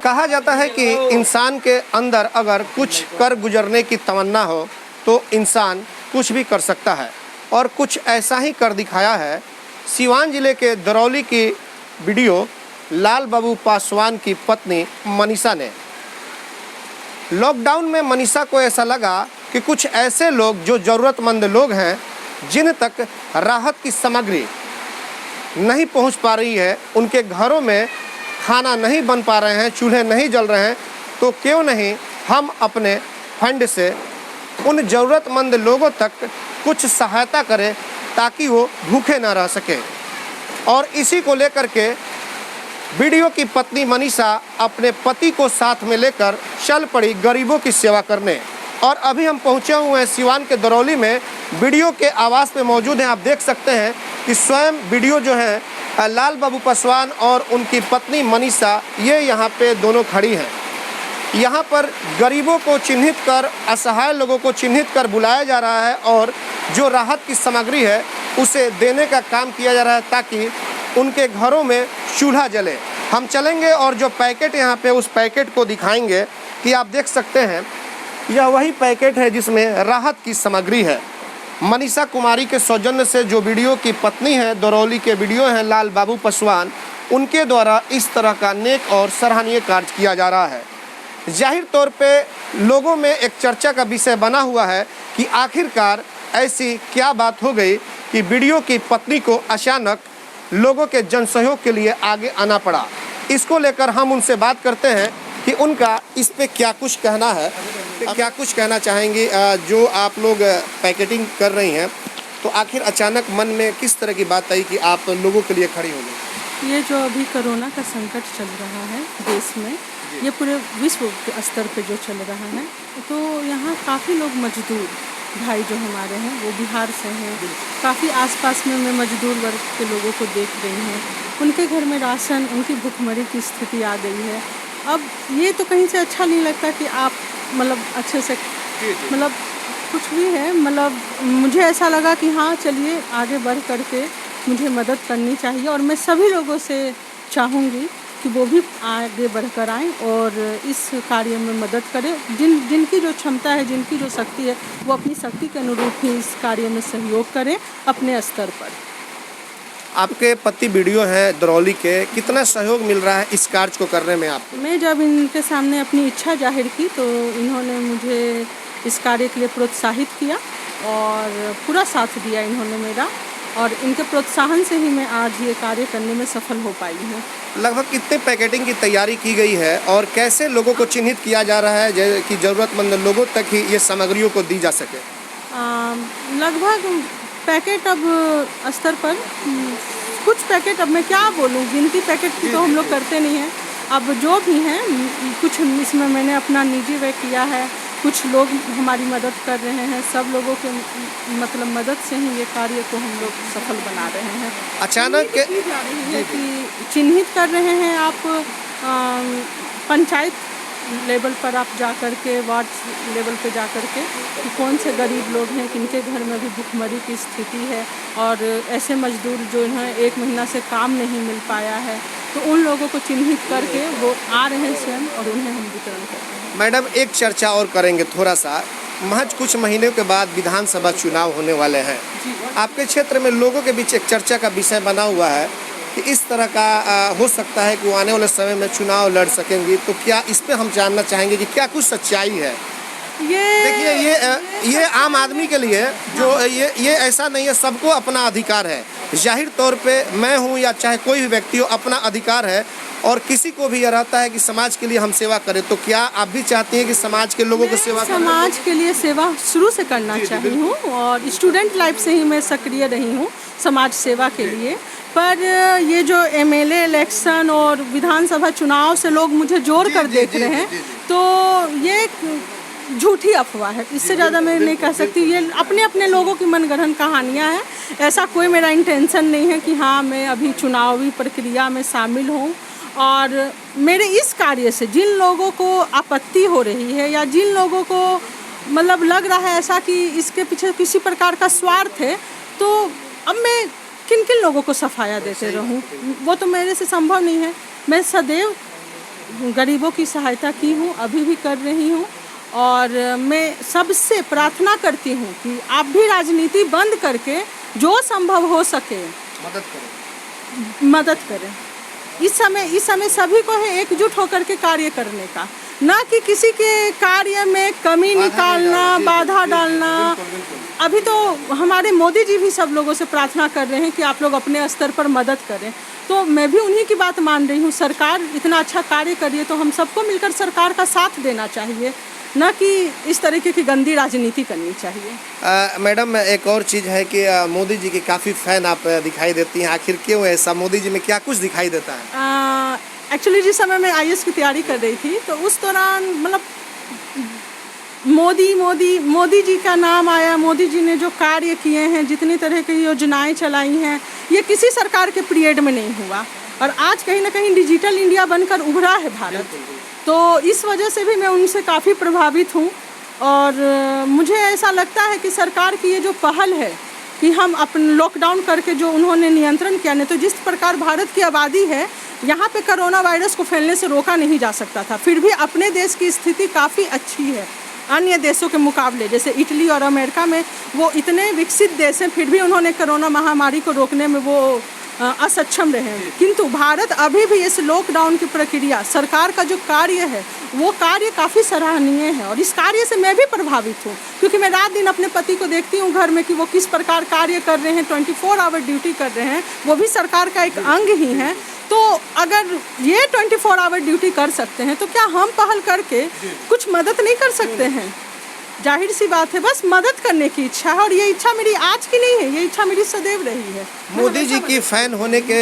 कहा जाता है कि इंसान के अंदर अगर कुछ कर गुजरने की तमन्ना हो तो इंसान कुछ भी कर सकता है, और कुछ ऐसा ही कर दिखाया है सिवान जिले के दरौली की वीडियो लाल बाबू पासवान की पत्नी मनीषा ने। लॉकडाउन में मनीषा को ऐसा लगा कि कुछ ऐसे लोग जो ज़रूरतमंद लोग हैं, जिन तक राहत की सामग्री नहीं पहुंच पा रही है, उनके घरों में खाना नहीं बन पा रहे हैं, चूल्हे नहीं जल रहे हैं, तो क्यों नहीं हम अपने फंड से उन ज़रूरतमंद लोगों तक कुछ सहायता करें ताकि वो भूखे ना रह सके। और इसी को लेकर के वीडियो की पत्नी मनीषा अपने पति को साथ में लेकर चल पड़ी गरीबों की सेवा करने। और अभी हम पहुंचे हुए हैं सिवान के दरौली में, वीडियो के आवास पे मौजूद हैं। आप देख सकते हैं कि स्वयं वीडियो जो है लाल बाबू पासवान और उनकी पत्नी मनीषा, ये यहाँ पे दोनों खड़ी हैं। यहाँ पर गरीबों को चिन्हित कर, असहाय लोगों को चिन्हित कर बुलाया जा रहा है और जो राहत की सामग्री है उसे देने का काम किया जा रहा है ताकि उनके घरों में चूल्हा जले। हम चलेंगे और जो पैकेट यहाँ पे, उस पैकेट को दिखाएंगे कि आप देख सकते हैं यह वही पैकेट है जिसमें राहत की सामग्री है। मनीषा कुमारी के सौजन्य से जो वीडियो की पत्नी है, दरौली के वीडियो हैं लाल बाबू पासवान, उनके द्वारा इस तरह का नेक और सराहनीय कार्य किया जा रहा है। जाहिर तौर पे लोगों में एक चर्चा का विषय बना हुआ है कि आखिरकार ऐसी क्या बात हो गई कि वीडियो की पत्नी को अचानक लोगों के जनसहयोग के लिए आगे आना पड़ा। इसको लेकर हम उनसे बात करते हैं कि उनका इस पे क्या कुछ कहना है, क्या कुछ कहना चाहेंगी। जो आप लोग पैकेटिंग कर रही हैं, तो आखिर अचानक मन में किस तरह की बात आई कि आप लोगों के लिए खड़ी हो गई? ये जो अभी कोरोना का संकट चल रहा है देश में, ये पूरे विश्व स्तर पे जो चल रहा है, तो यहाँ काफ़ी लोग मजदूर भाई जो हमारे हैं वो बिहार से हैं। काफ़ी आसपास में मैं मजदूर वर्ग के लोगों को देख रही हूँ, उनके घर में राशन, उनकी भुखमरी की स्थिति आ गई है। अब ये तो कहीं से अच्छा नहीं लगता कि आप मतलब अच्छे से मतलब कुछ भी है, मतलब मुझे ऐसा लगा कि हाँ चलिए आगे बढ़ करके मुझे मदद करनी चाहिए और मैं सभी लोगों से चाहूँगी कि वो भी आगे बढ़कर आएँ और इस कार्य में मदद करें। जिनकी जो क्षमता है, जिनकी जो शक्ति है, वो अपनी शक्ति के अनुरूप ही इस कार्य में सहयोग करें अपने स्तर पर। आपके पति वीडियो हैं दरौली के, कितना सहयोग मिल रहा है इस कार्य को करने में आपको? मैं जब इनके सामने अपनी इच्छा जाहिर की तो इन्होंने मुझे इस कार्य के लिए प्रोत्साहित किया और पूरा साथ दिया इन्होंने मेरा, और इनके प्रोत्साहन से ही मैं आज ये कार्य करने में सफल हो पाई हूँ। लगभग कितने पैकेटिंग की तैयारी की गई है और कैसे लोगों को चिन्हित किया जा रहा है कि ज़रूरतमंद लोगों तक ही ये सामग्रियों को दी जा सके? लगभग पैकेट अब स्तर पर कुछ पैकेट, अब मैं क्या बोलूँ, गिनती पैकेट की तो हम लोग करते नहीं हैं। अब जो भी हैं कुछ इसमें मैंने अपना निजी व्यय किया है, कुछ लोग हमारी मदद कर रहे हैं, सब लोगों के मतलब मदद से ही ये कार्य को हम लोग सफल बना रहे हैं। अचानक की जा रही है कि चिन्हित कर रहे हैं आप पंचायत लेवल पर आप जा कर के, वार्ड लेवल पे जा कर के कि कौन से गरीब लोग हैं, किनके घर में भी भुखमरी की स्थिति है और ऐसे मजदूर जो इन्हें 1 महीना से काम नहीं मिल पाया है, तो उन लोगों को चिन्हित करके वो आ रहे हैं स्वयं और उन्हें हम वितरण करते हैं। मैडम, एक चर्चा और करेंगे थोड़ा सा। महज कुछ महीनों के बाद विधानसभा चुनाव होने वाले हैं। आपके क्षेत्र में लोगों के बीच एक चर्चा का विषय बना हुआ है कि इस तरह का हो सकता है कि वो आने वाले समय में चुनाव लड़ सकेंगी, तो क्या इस पे हम जानना चाहेंगे कि क्या कुछ सच्चाई है? देखिए, ये आम आदमी के लिए जो ये ऐसा नहीं है, सबको अपना अधिकार है। जाहिर तौर पे मैं हूँ या चाहे कोई भी व्यक्ति हो, अपना अधिकार है और किसी को भी यह रहता है कि समाज के लिए हम सेवा करें। तो क्या आप भी चाहती हैं कि समाज के लोगों को सेवा करें? समाज के लिए सेवा शुरू से करना चाही हूँ और स्टूडेंट लाइफ से ही मैं सक्रिय रही हूँ समाज सेवा के लिए। पर ये जो एमएलए इलेक्शन और विधानसभा चुनाव से लोग मुझे जोड़ कर देख रहे हैं, तो ये झूठी अफवाह है। इससे ज़्यादा मैं नहीं कह सकती। ये अपने अपने लोगों की मनगढ़ंत कहानियाँ हैं। ऐसा कोई मेरा इंटेंशन नहीं है कि हाँ मैं अभी चुनावी प्रक्रिया में शामिल हूँ। और मेरे इस कार्य से जिन लोगों को आपत्ति हो रही है या जिन लोगों को मतलब लग रहा है ऐसा कि इसके पीछे किसी प्रकार का स्वार्थ है, तो अब मैं किन किन लोगों को सफाया देते रहूं, वो तो मेरे से संभव नहीं है। मैं सदैव गरीबों की सहायता की हूँ, अभी भी कर रही हूँ। और मैं सबसे प्रार्थना करती हूँ कि आप भी राजनीति बंद करके जो संभव हो सके मदद करें। इस समय सभी को है एकजुट होकर के कार्य करने का, ना कि किसी के कार्य में कमी निकालना, बाधा डालना। अभी तो हमारे मोदी जी भी सब लोगों से प्रार्थना कर रहे हैं कि आप लोग अपने स्तर पर मदद करें, तो मैं भी उन्हीं की बात मान रही हूँ। सरकार इतना अच्छा कार्य कर रही है तो हम सबको मिलकर सरकार का साथ देना चाहिए, ना कि इस तरीके की गंदी राजनीति करनी चाहिए। मैडम, एक और चीज़ है कि मोदी जी की काफ़ी फ़ैन आप दिखाई देती हैं, आखिर क्यों ऐसा? मोदी जी में क्या कुछ दिखाई देता है? एक्चुअली जिस समय मैं IAS की तैयारी कर रही थी तो उस दौरान मतलब मोदी जी का नाम आया। मोदी जी ने जो कार्य किए हैं, जितनी तरह की योजनाएं चलाई हैं, ये किसी सरकार के पीरियड में नहीं हुआ। और आज कहीं ना कहीं डिजिटल इंडिया बनकर उभरा है भारत, तो इस वजह से भी मैं उनसे काफ़ी प्रभावित हूँ। और मुझे ऐसा लगता है कि सरकार की ये जो पहल है कि हम अपन लॉकडाउन करके जो उन्होंने नियंत्रण किया, नहीं तो जिस प्रकार भारत की आबादी है, यहाँ पे कोरोना वायरस को फैलने से रोका नहीं जा सकता था। फिर भी अपने देश की स्थिति काफ़ी अच्छी है अन्य देशों के मुकाबले। जैसे इटली और अमेरिका में वो इतने विकसित देश हैं, फिर भी उन्होंने कोरोना महामारी को रोकने में वो असक्षम रहे हैं। किंतु भारत अभी भी इस लॉकडाउन की प्रक्रिया, सरकार का जो कार्य है, वो कार्य काफ़ी सराहनीय है। और इस कार्य से मैं भी प्रभावित हूँ, क्योंकि मैं रात दिन अपने पति को देखती हूँ घर में कि वो किस प्रकार कार्य कर रहे हैं, 24 आवर ड्यूटी कर रहे हैं। वो भी सरकार का एक अंग ही है। तो अगर ये 24 आवर ड्यूटी कर सकते हैं तो क्या हम पहल करके कुछ मदद नहीं कर सकते हैं? जाहिर सी बात है, बस मदद करने की इच्छा है। और ये इच्छा मेरी आज की नहीं है, ये इच्छा मेरी सदैव रही है। मोदी जी की फ़ैन होने के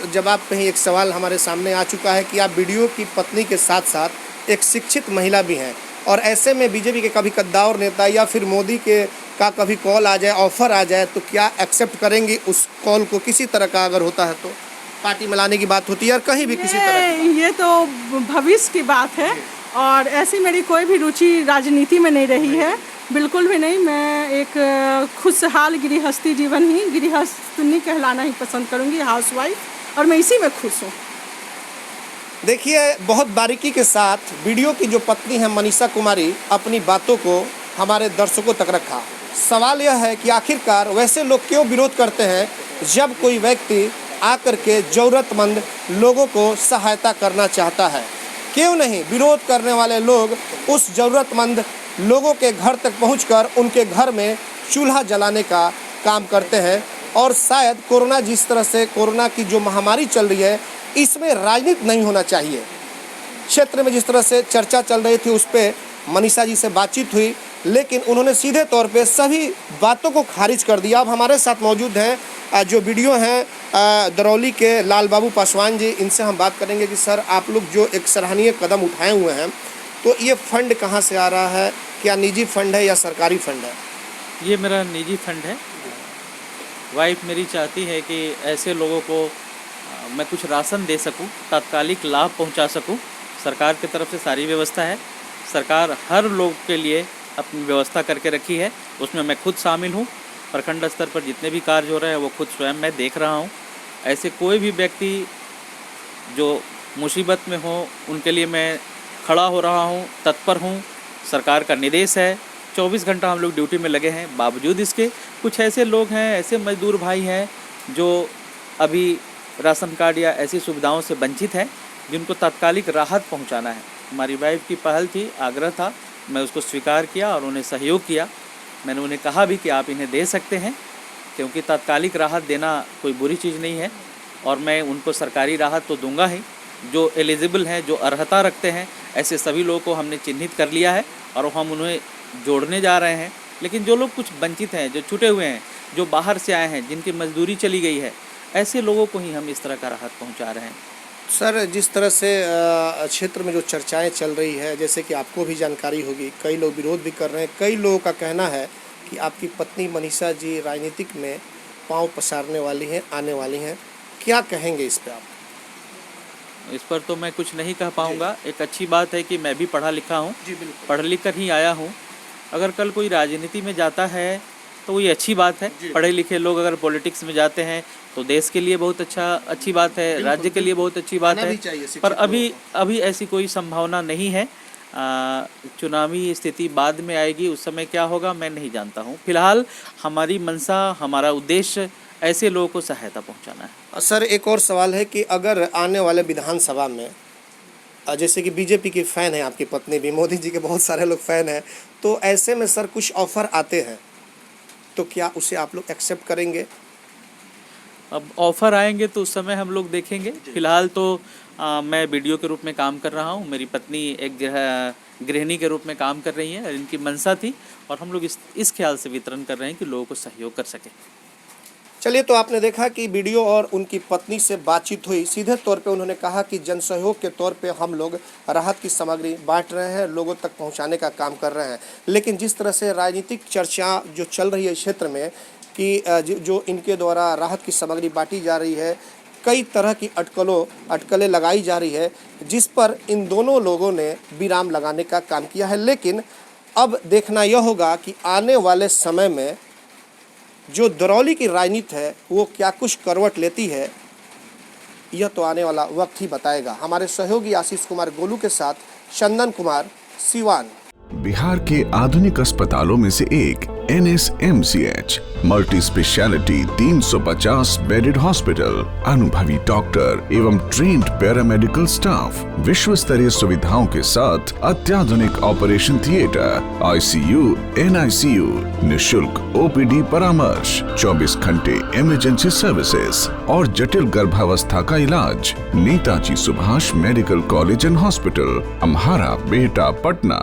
जवाब पे ही एक सवाल हमारे सामने आ चुका है कि आप बीडीओ की पत्नी के साथ साथ एक शिक्षित महिला भी हैं, और ऐसे में बीजेपी के कभी कद्दावर नेता या फिर मोदी के का कभी कॉल आ जाए, ऑफर आ जाए, तो क्या एक्सेप्ट करेंगी उस कॉल को? किसी तरह का अगर होता है तो पार्टी में लाने की बात होती है, और कहीं भी किसी तरह की। ये तो भविष्य की बात है, और ऐसी मेरी कोई भी रुचि राजनीति में नहीं रही है, बिल्कुल भी नहीं। मैं एक खुशहाल गृहस्थी जीवन ही, गृहस्थनी कहलाना ही पसंद करूंगी, हाउसवाइफ, और मैं इसी में खुश हूँ। देखिए, बहुत बारीकी के साथ वीडियो की जो पत्नी है मनीषा कुमारी, अपनी बातों को हमारे दर्शकों तक रखा। सवाल यह है कि आखिरकार वैसे लोग क्यों विरोध करते हैं जब कोई व्यक्ति आकर के ज़रूरतमंद लोगों को सहायता करना चाहता है? क्यों नहीं विरोध करने वाले लोग उस ज़रूरतमंद लोगों के घर तक पहुंचकर उनके घर में चूल्हा जलाने का काम करते हैं? और शायद कोरोना, जिस तरह से कोरोना की जो महामारी चल रही है, इसमें राजनीति नहीं होना चाहिए। क्षेत्र में जिस तरह से चर्चा चल रही थी, उस पर मनीषा जी से बातचीत हुई, लेकिन उन्होंने सीधे तौर पे सभी बातों को खारिज कर दिया। अब हमारे साथ मौजूद हैं जो वीडियो हैं दरौली के लाल बाबू पासवान जी। इनसे हम बात करेंगे कि सर, आप लोग जो एक सराहनीय कदम उठाए हुए हैं, तो ये फंड कहाँ से आ रहा है? क्या निजी फंड है या सरकारी फंड है? ये मेरा निजी फंड है। वाइफ मेरी चाहती है कि ऐसे लोगों को मैं कुछ राशन दे सकूं, तात्कालिक लाभ पहुंचा सकूं। सरकार की तरफ से सारी व्यवस्था है, सरकार हर लोग के लिए अपनी व्यवस्था करके रखी है, उसमें मैं खुद शामिल हूं। प्रखंड स्तर पर जितने भी कार्य हो रहे हैं वो खुद स्वयं मैं देख रहा हूं। ऐसे कोई भी व्यक्ति जो मुसीबत में हो, उनके लिए मैं खड़ा हो रहा हूं, तत्पर हूं। सरकार का निर्देश है, 24 घंटा हम लोग ड्यूटी में लगे हैं। बावजूद इसके कुछ ऐसे लोग हैं, ऐसे मजदूर भाई हैं जो अभी राशन कार्ड या ऐसी सुविधाओं से वंचित हैं, जिनको तात्कालिक राहत पहुंचाना है। हमारी वाइफ की पहल थी, आग्रह था, मैं उसको स्वीकार किया और उन्हें सहयोग किया। मैंने उन्हें कहा भी कि आप इन्हें दे सकते हैं, क्योंकि तात्कालिक राहत देना कोई बुरी चीज़ नहीं है, और मैं उनको सरकारी राहत तो दूंगा ही। जो एलिजिबल हैं, जो अर्हता रखते हैं, ऐसे सभी लोगों को हमने चिन्हित कर लिया है और हम उन्हें जोड़ने जा रहे हैं। लेकिन जो लोग कुछ वंचित हैं, जो छूटे हुए हैं, जो बाहर से आए हैं, जिनकी मजदूरी चली गई है, ऐसे लोगों को ही हम इस तरह का राहत पहुंचा रहे हैं। सर, जिस तरह से क्षेत्र में जो चर्चाएं चल रही है, जैसे कि आपको भी जानकारी होगी, कई लोग विरोध भी कर रहे हैं। कई लोगों का कहना है कि आपकी पत्नी मनीषा जी राजनीतिक में पांव पसारने वाली हैं, आने वाली हैं। क्या कहेंगे इस पर आप? इस पर तो मैं कुछ नहीं कह पाऊँगा। एक अच्छी बात है कि मैं भी पढ़ा लिखा हूँ, जी बिल्कुल, पढ़ लिख कर ही आया हूँ। अगर कल कोई राजनीति में जाता है तो ये अच्छी बात है। पढ़े लिखे लोग अगर पॉलिटिक्स में जाते हैं तो देश के लिए बहुत अच्छी बात है, राज्य के लिए बहुत अच्छी बात है। पर अभी ऐसी कोई संभावना नहीं है। चुनावी स्थिति बाद में आएगी, उस समय क्या होगा मैं नहीं जानता हूँ। फिलहाल हमारी मंशा, हमारा उद्देश्य ऐसे लोगों को सहायता पहुँचाना है। सर एक और सवाल है कि अगर आने वाले विधानसभा में जैसे कि बीजेपी की फ़ैन है आपकी पत्नी भी, मोदी जी के बहुत सारे लोग फ़ैन हैं, तो ऐसे में सर कुछ ऑफ़र आते हैं तो क्या उसे आप लोग एक्सेप्ट करेंगे? अब ऑफ़र आएंगे तो उस समय हम लोग देखेंगे। फिलहाल तो मैं वीडियो के रूप में काम कर रहा हूँ, मेरी पत्नी एक गृहिणी के रूप में काम कर रही है। इनकी मंशा थी और हम लोग इस ख्याल से वितरण कर रहे हैं कि लोगों को सहयोग कर सकें। चलिए, तो आपने देखा कि वीडियो और उनकी पत्नी से बातचीत हुई। सीधे तौर पे उन्होंने कहा कि जन सहयोग के तौर पे हम लोग राहत की सामग्री बांट रहे हैं, लोगों तक पहुंचाने का काम कर रहे हैं। लेकिन जिस तरह से राजनीतिक चर्चा जो चल रही है इस क्षेत्र में कि जो इनके द्वारा राहत की सामग्री बांटी जा रही है, कई तरह की अटकलें लगाई जा रही है, जिस पर इन दोनों लोगों ने विराम लगाने का काम किया है। लेकिन अब देखना यह होगा कि आने वाले समय में जो दरौली की राजनीति है वो क्या कुछ करवट लेती है, यह तो आने वाला वक्त ही बताएगा। हमारे सहयोगी आशीष कुमार गोलू के साथ चंदन कुमार, सिवान। बिहार के आधुनिक अस्पतालों में से एक NSMCH multi speciality 350 bedded hospital, अनुभवी डॉक्टर एवं ट्रेन्ड पैरामेडिकल स्टाफ, विश्व स्तरीय सुविधाओं के साथ अत्याधुनिक ऑपरेशन थिएटर, ICU, NICU, निशुल्क OPD परामर्श, 24 घंटे इमरजेंसी सर्विसेज और जटिल गर्भावस्था का इलाज। Netaji Subhash medical college and hospital, Amhara, Bihta, Patna.